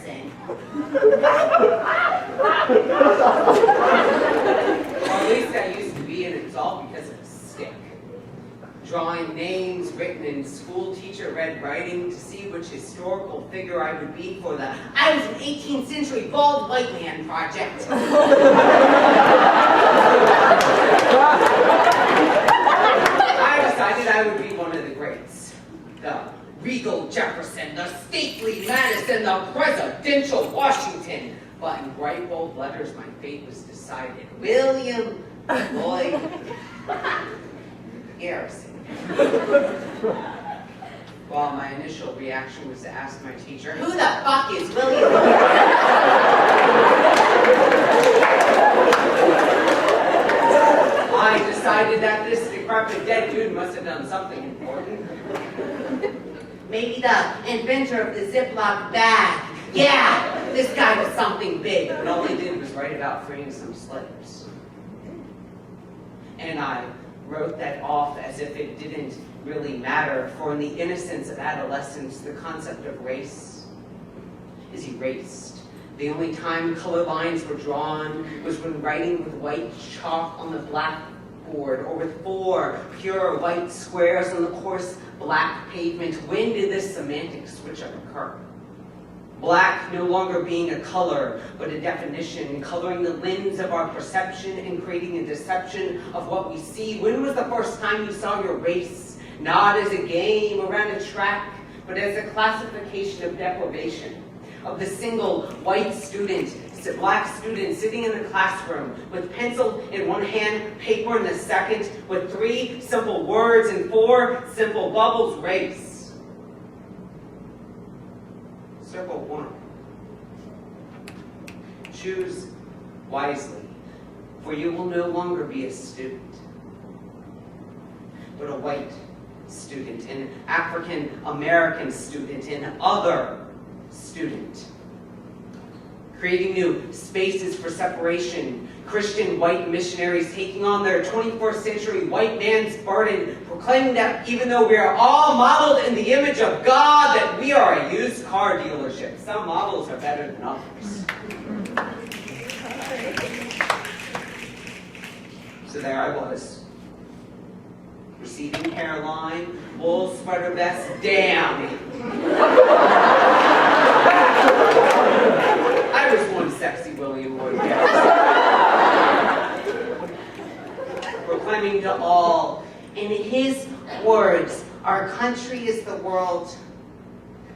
Garrison. Or at least I used to be, and it was all because of a stick. Drawing names written in school teacher red writing to see which historical figure I would be for the I was an 18th century bald white man project. I decided I would be one of the greats. The regal Jefferson, the stately Madison, the presidential Washington. But in bright bold letters, my fate was decided. William Lloyd Garrison. Well, my initial reaction was to ask my teacher, who the fuck is William Lloyd? I decided that this decrepit dead dude must have done something important. Maybe the inventor of the Ziploc bag. Yeah, this guy was something big, but all he did was write about freeing some slaves. And I wrote that off as if it didn't really matter, for in the innocence of adolescence, the concept of race is erased. The only time color lines were drawn was when writing with white chalk on the blackboard, or with 4 pure white squares on the coarse black pavement. When did this semantic switch-up occur? Black no longer being a color, but a definition, coloring the lens of our perception and creating a deception of what we see. When was the first time you saw your race, not as a game around a track, but as a classification of deprivation, of the single white student, black student sitting in the classroom with pencil in one hand, paper in the second, with 3 simple words and 4 simple bubbles, race. Circle 1. Choose wisely, for you will no longer be a student, but a white student, an African American student, an other student. Creating new spaces for separation, Christian white missionaries taking on their 21st century white man's burden, proclaiming that even though we are all modeled in the image of God, that we are a used car dealership. Some models are better than others. So there I was, receiving hairline, wool sweater vest, damn. I was one sexy William Lloyd Garrison. Proclaiming to all, in his words, our country is the world,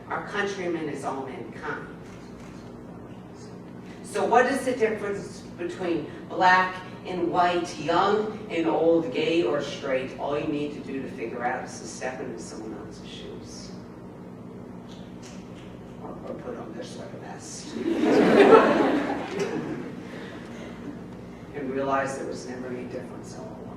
our countrymen is all mankind. So what is the difference between black and white, young and old, gay or straight? All you need to do to figure out is to step into someone else's shoes. Or put on their sweater vest. And realize there was never any difference all along.